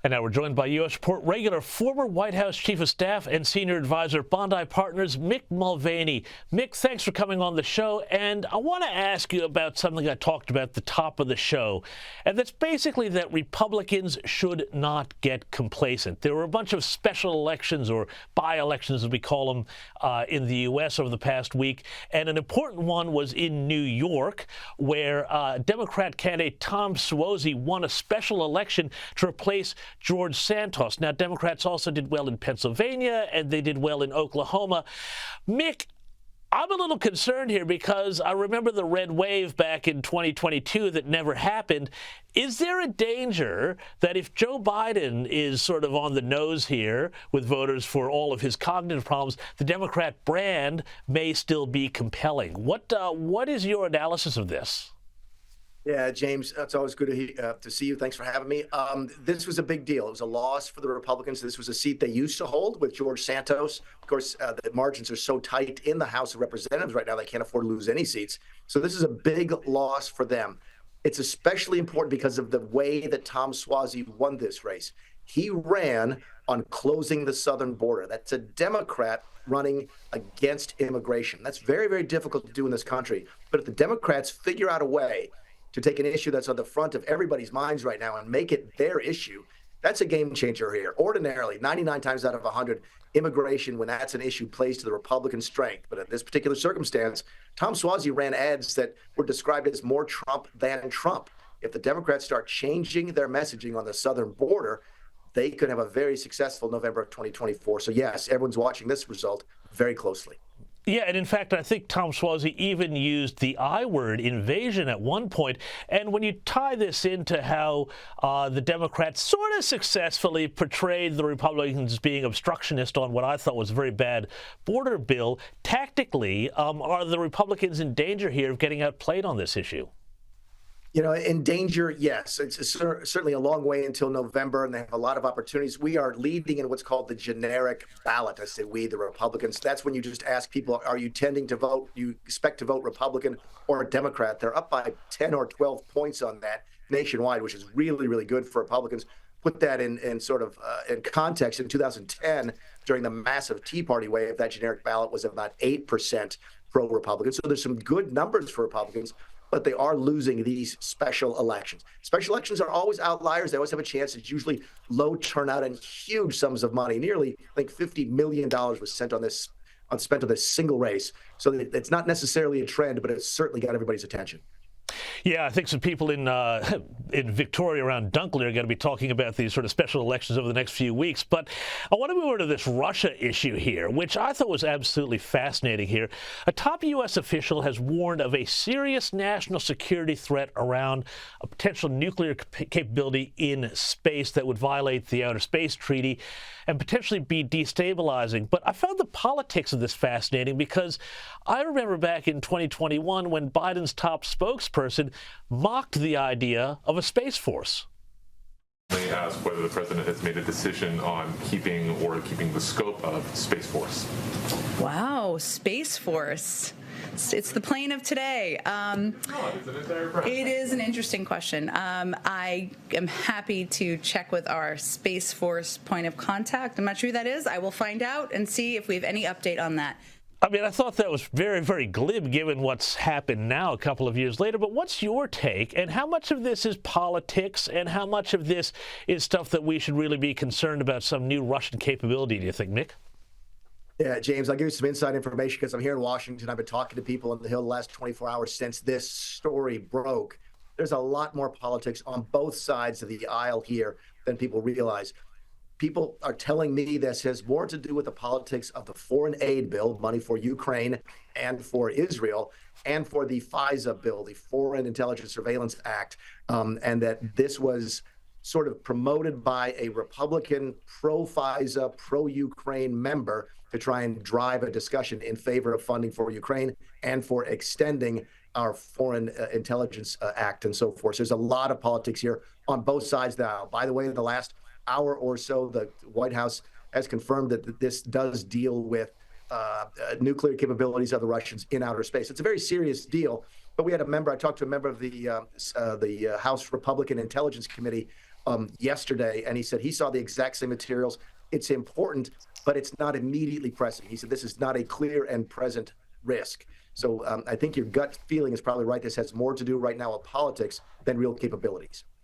And now we're joined by U.S. Report regular, former White House Chief of Staff and Senior Advisor at Bondi Partners, Mick Mulvaney. Mick, thanks for coming on the show. And I want to ask you about something I talked about at the top of the show. And that's basically that Republicans should not get complacent. There were a bunch of special elections, or by-elections as we call them, in the U.S. over the past week. And an important one was in New York, where Democrat candidate Tom Suozzi won a special election to replace George Santos. Now, Democrats also did well in Pennsylvania, and they did well in Oklahoma. Mick, I'm a little concerned here because I remember the red wave back in 2022 that never happened. Is there a danger that if Joe Biden is sort of on the nose here with voters for all of his cognitive problems, the Democrat brand may still be compelling? What is your analysis of this? Yeah, James, it's always good to see you. Thanks for having me. This was a big deal. It was a loss for the Republicans. This was a seat they used to hold with George Santos. Of course, the margins are so tight in the House of Representatives right now, they can't afford to lose any seats. So this is a big loss for them. It's especially important because of the way that Tom Suozzi won this race. He ran on closing the southern border. That's a Democrat running against immigration. That's very, very difficult to do in this country. But if the Democrats figure out a way to take an issue that's on the front of everybody's minds right now and make it their issue, that's a game changer here. Ordinarily, 99 times out of 100, immigration, when that's an issue, plays to the Republican strength. But in this particular circumstance, Tom Suozzi ran ads that were described as more Trump than Trump. If the Democrats start changing their messaging on the southern border, they could have a very successful November of 2024. So yes, everyone's watching this result very closely. Yeah, and in fact, I think Tom Suozzi even used the I word, invasion, at one point. And when you tie this into how the Democrats sort of successfully portrayed the Republicans as being obstructionist on what I thought was a very bad border bill, tactically, are the Republicans in danger here of getting outplayed on this issue? You know, in danger, yes. It's certainly a long way until November, and they have a lot of opportunities. We are leading in what's called the generic ballot. I say we, the Republicans. That's when you just ask people, are you tending to vote, you expect to vote Republican or Democrat? They're up by 10 or 12 points on that nationwide, which is really, really good for Republicans. Put that in sort of in context. In 2010, during the massive Tea Party wave, that generic ballot was about 8% pro-Republican. So there's some good numbers for Republicans, but they are losing these special elections. Special elections are always outliers. They always have a chance. It's usually low turnout and huge sums of money. Nearly, I think, $50 million was spent on this single race. So it's not necessarily a trend, but it's certainly got everybody's attention. Yeah, I think some people in Victoria around Dunkley are going to be talking about these sort of special elections over the next few weeks. But I want to move over to this Russia issue here, which I thought was absolutely fascinating here. A top U.S. official has warned of a serious national security threat around a potential nuclear capability in space that would violate the Outer Space Treaty and potentially be destabilizing. But I found the politics of this fascinating because I remember back in 2021 when Biden's top spokesperson mocked the idea of a space force. They asked whether the president has made a decision on keeping the scope of Space Force. Wow, Space Force. It's the plane of today. It is an interesting question. I am happy to check with our Space Force point of contact. I'm not sure who that is. I will find out and see if we have any update on that. I mean, I thought that was very, very glib given what's happened now a couple of years later. But what's your take? And how much of this is politics? And how much of this is stuff that we should really be concerned about, some new Russian capability, do you think, Mick? Yeah, James, I'll give you some inside information because I'm here in Washington. I've been talking to people on the Hill the last 24 hours since this story broke. There's a lot more politics on both sides of the aisle here than people realize. People are telling me this has more to do with the politics of the foreign aid bill, money for Ukraine and for Israel, and for the FISA bill, the Foreign Intelligence Surveillance Act, and that this was sort of promoted by a Republican pro-FISA, pro-Ukraine member to try and drive a discussion in favor of funding for Ukraine and for extending our Foreign Intelligence Act and so forth. So there's a lot of politics here on both sides of the aisle. By the way, in the last hour or so, the White House has confirmed that this does deal with nuclear capabilities of the Russians in outer space. It's a very serious deal. But we had I talked to a member of the House Republican Intelligence Committee yesterday, and he said he saw the exact same materials. It's important, but it's not immediately pressing. He said this is not a clear and present risk. So I think your gut feeling is probably right. This has more to do right now with politics than real capabilities.